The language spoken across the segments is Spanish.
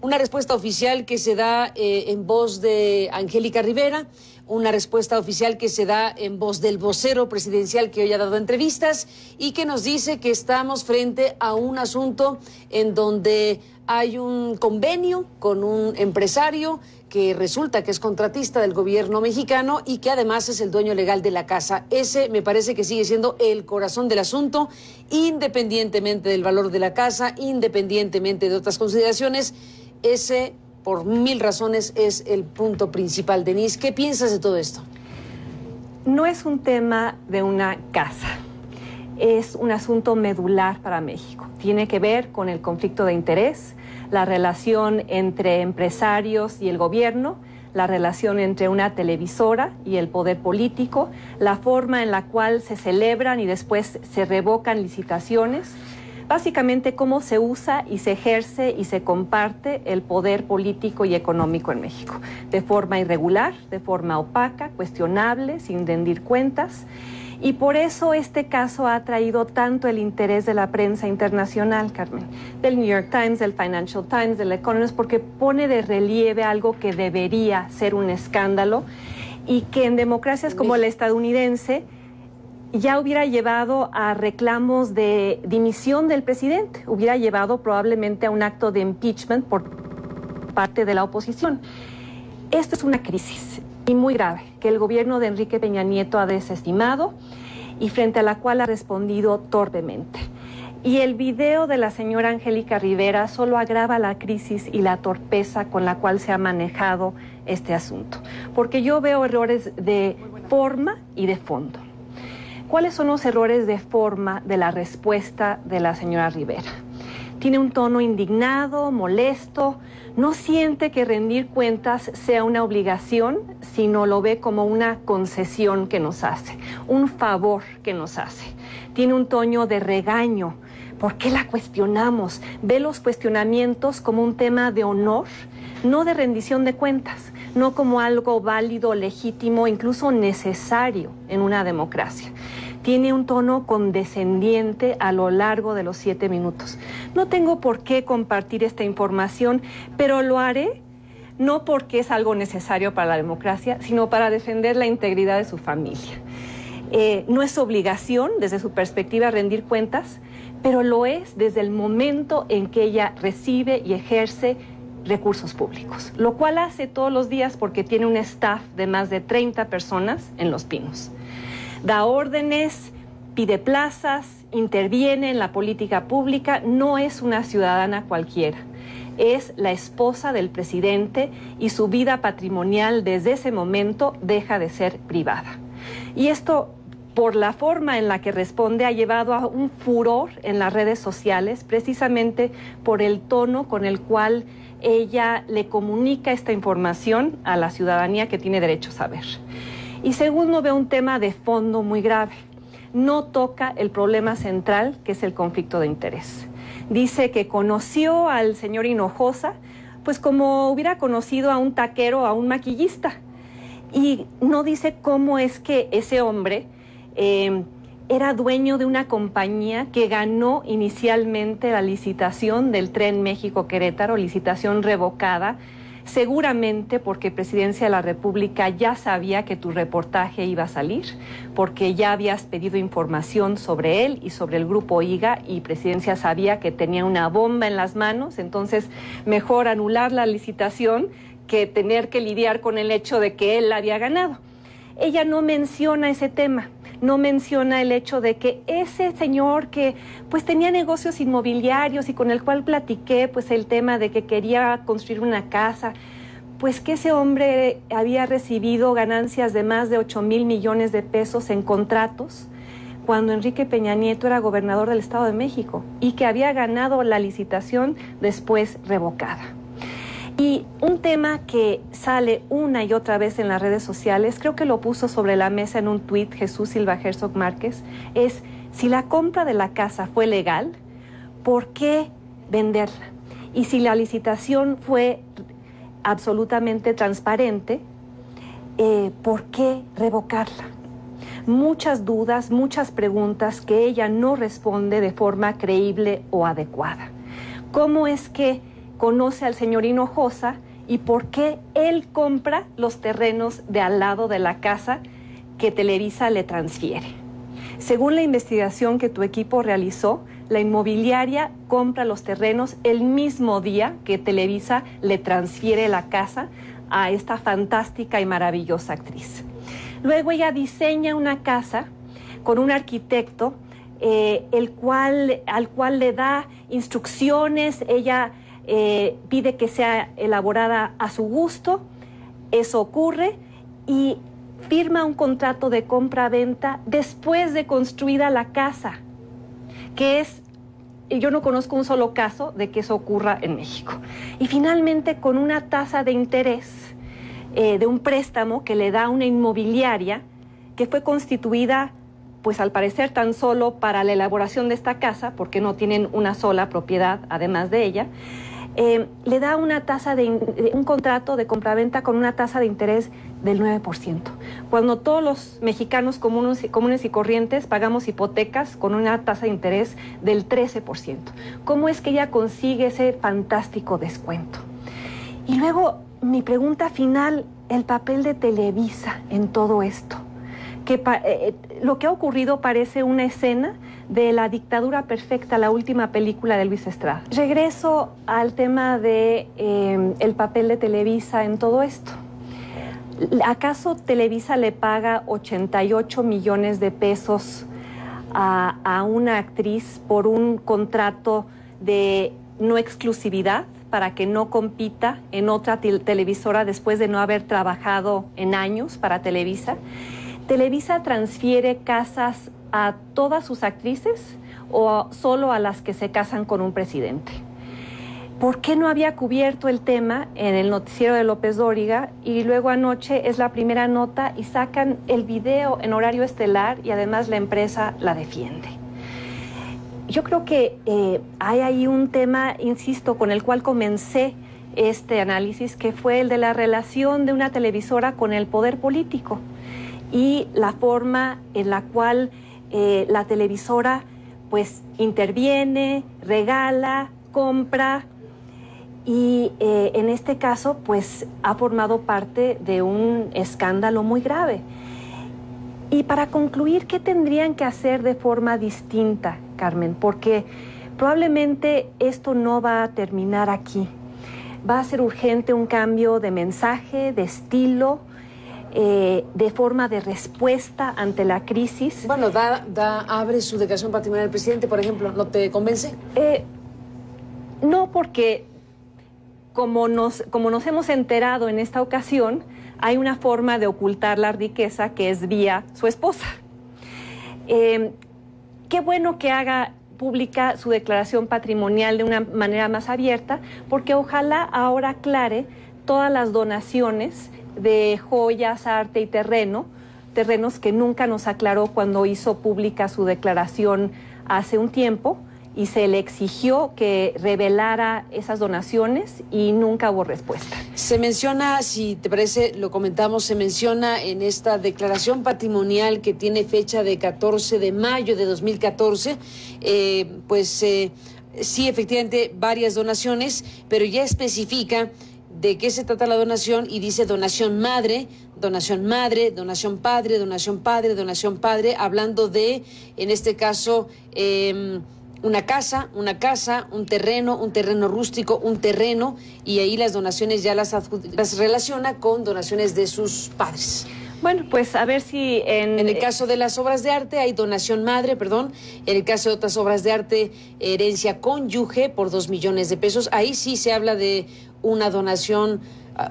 Una respuesta oficial que se da en voz de Angélica Rivera, una respuesta oficial que se da en voz del vocero presidencial que hoy ha dado entrevistas y que nos dice que estamos frente a un asunto en donde hay un convenio con un empresario que resulta que es contratista del gobierno mexicano y que además es el dueño legal de la casa. Ese me parece que sigue siendo el corazón del asunto, independientemente del valor de la casa, independientemente de otras consideraciones. Ese, por mil razones, es el punto principal. Denise, ¿qué piensas de todo esto? No es un tema de una casa, es un asunto medular para México. Tiene que ver con el conflicto de interés, la relación entre empresarios y el gobierno, la relación entre una televisora y el poder político, la forma en la cual se celebran y después se revocan licitaciones, básicamente cómo se usa y se ejerce y se comparte el poder político y económico en México, de forma irregular, de forma opaca, cuestionable, sin rendir cuentas. Y por eso este caso ha traído tanto el interés de la prensa internacional, Carmen, del New York Times, del Financial Times, del Economist, porque pone de relieve algo que debería ser un escándalo y que en democracias como la estadounidense ya hubiera llevado a reclamos de dimisión del presidente, hubiera llevado probablemente a un acto de impeachment por parte de la oposición. Esto es una crisis y muy grave, que el gobierno de Enrique Peña Nieto ha desestimado y frente a la cual ha respondido torpemente. Y el video de la señora Angélica Rivera solo agrava la crisis y la torpeza con la cual se ha manejado este asunto, porque yo veo errores de forma y de fondo. ¿Cuáles son los errores de forma de la respuesta de la señora Rivera? Tiene un tono indignado, molesto, no siente que rendir cuentas sea una obligación, sino lo ve como una concesión que nos hace, un favor que nos hace. Tiene un tono de regaño. ¿Por qué la cuestionamos? Ve los cuestionamientos como un tema de honor, no de rendición de cuentas, no como algo válido, legítimo, incluso necesario en una democracia. Tiene un tono condescendiente a lo largo de los 7 minutos. No tengo por qué compartir esta información, pero lo haré no porque es algo necesario para la democracia, sino para defender la integridad de su familia. No es obligación, desde su perspectiva, rendir cuentas, pero lo es desde el momento en que ella recibe y ejerce recursos públicos, lo cual hace todos los días porque tiene un staff de más de 30 personas en Los Pinos. Da órdenes, pide plazas, interviene en la política pública, no es una ciudadana cualquiera. Es la esposa del presidente y su vida patrimonial desde ese momento deja de ser privada. Y esto, por la forma en la que responde, ha llevado a un furor en las redes sociales, precisamente por el tono con el cual ella le comunica esta información a la ciudadanía que tiene derecho a saber. Y segundo, veo un tema de fondo muy grave. No toca el problema central, que es el conflicto de interés. Dice que conoció al señor Hinojosa, pues como hubiera conocido a un taquero o a un maquillista. Y no dice cómo es que ese hombre era dueño de una compañía que ganó inicialmente la licitación del Tren México-Querétaro, licitación revocada, seguramente porque Presidencia de la República ya sabía que tu reportaje iba a salir, porque ya habías pedido información sobre él y sobre el grupo IGA y Presidencia sabía que tenía una bomba en las manos, entonces mejor anular la licitación que tener que lidiar con el hecho de que él la había ganado. Ella no menciona ese tema, no menciona el hecho de que ese señor que pues tenía negocios inmobiliarios y con el cual platiqué pues el tema de que quería construir una casa, pues que ese hombre había recibido ganancias de más de 8,000 millones de pesos en contratos cuando Enrique Peña Nieto era gobernador del Estado de México y que había ganado la licitación después revocada. Y un tema que sale una y otra vez en las redes sociales, creo que lo puso sobre la mesa en un tuit Jesús Silva Herzog Márquez, es si la compra de la casa fue legal, ¿por qué venderla? Y si la licitación fue absolutamente transparente, ¿por qué revocarla? Muchas dudas, muchas preguntas que ella no responde de forma creíble o adecuada. ¿Cómo es que conoce al señor Hinojosa y por qué él compra los terrenos de al lado de la casa que Televisa le transfiere. Según la investigación que tu equipo realizó, la inmobiliaria compra los terrenos el mismo día que Televisa le transfiere la casa a esta fantástica y maravillosa actriz. Luego ella diseña una casa con un arquitecto al cual le da instrucciones, ella pide que sea elaborada a su gusto, eso ocurre y firma un contrato de compra-venta después de construida la casa, que es, yo no conozco un solo caso de que eso ocurra en México. Y finalmente con una tasa de interés de un préstamo que le da una inmobiliaria que fue constituida, pues al parecer tan solo para la elaboración de esta casa, porque no tienen una sola propiedad además de ella, le da un contrato de compraventa con una tasa de interés del 9%, cuando todos los mexicanos comunes y corrientes pagamos hipotecas con una tasa de interés del 13%. ¿Cómo es que ella consigue ese fantástico descuento? Y luego, mi pregunta final, el papel de Televisa en todo esto. Lo que ha ocurrido parece una escena de La dictadura perfecta, la última película de Luis Estrada. Regreso al tema de el papel de Televisa en todo esto. ¿Acaso Televisa le paga 88 millones de pesos a una actriz por un contrato de no exclusividad para que no compita en otra televisora después de no haber trabajado en años para Televisa? ¿Televisa transfiere casas a todas sus actrices o solo a las que se casan con un presidente? ¿Por qué no había cubierto el tema en el noticiero de López Dóriga y luego anoche es la primera nota y sacan el video en horario estelar y además la empresa la defiende? Yo creo que hay ahí un tema, insisto, con el cual comencé este análisis, que fue el de la relación de una televisora con el poder político y la forma en la cual la televisora pues interviene, regala, compra y en este caso pues ha formado parte de un escándalo muy grave. Y para concluir, ¿qué tendrían que hacer de forma distinta, Carmen? Porque probablemente esto no va a terminar aquí. Va a ser urgente un cambio de mensaje, de estilo, de forma de respuesta ante la crisis. Bueno, abre su declaración patrimonial del presidente, por ejemplo, ¿no te convence? No, porque como nos hemos enterado en esta ocasión, hay una forma de ocultar la riqueza que es vía su esposa. Qué bueno que haga pública su declaración patrimonial de una manera más abierta, porque ojalá ahora aclare todas las donaciones de joyas, arte y terrenos que nunca nos aclaró cuando hizo pública su declaración hace un tiempo y se le exigió que revelara esas donaciones y nunca hubo respuesta. Se menciona, si te parece, lo comentamos, se menciona en esta declaración patrimonial que tiene fecha de 14 de mayo de 2014, sí, efectivamente, varias donaciones, pero ya especifica de qué se trata la donación y dice donación madre, donación padre, donación padre, hablando de, en este caso, una casa, un terreno rústico, y ahí las donaciones ya las relaciona con donaciones de sus padres. Bueno, pues a ver si en el caso de las obras de arte hay donación madre, en el caso de otras obras de arte, herencia cónyuge por 2 millones de pesos, ahí sí se habla de una donación,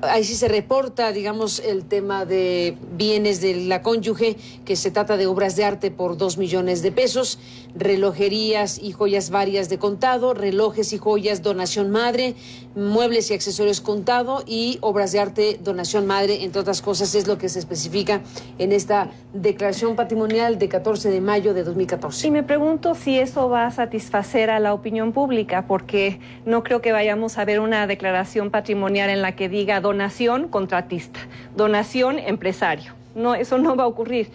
ahí sí se reporta, digamos, el tema de bienes de la cónyuge, que se trata de obras de arte por 2 millones de pesos, relojerías y joyas varias de contado, relojes y joyas donación madre, muebles y accesorios contado y obras de arte donación madre, entre otras cosas, es lo que se especifica en esta declaración patrimonial de 14 de mayo de 2014. Y me pregunto si eso va a satisfacer a la opinión pública, porque no creo que vayamos a ver una declaración patrimonial en la que diga donación contratista, donación empresario. No, eso no va a ocurrir.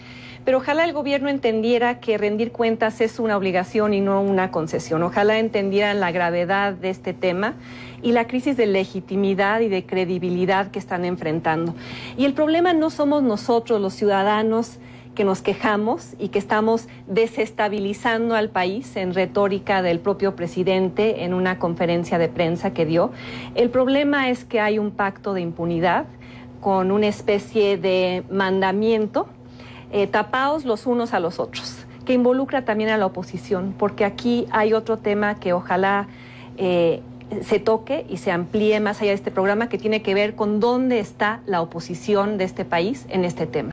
pero ojalá el gobierno entendiera que rendir cuentas es una obligación y no una concesión. Ojalá entendieran la gravedad de este tema y la crisis de legitimidad y de credibilidad que están enfrentando. Y el problema no somos nosotros, los ciudadanos, que nos quejamos y que estamos desestabilizando al país en retórica del propio presidente en una conferencia de prensa que dio. El problema es que hay un pacto de impunidad con una especie de mandamiento, tapaos los unos a los otros, que involucra también a la oposición, porque aquí hay otro tema que ojalá se toque y se amplíe más allá de este programa, que tiene que ver con dónde está la oposición de este país en este tema.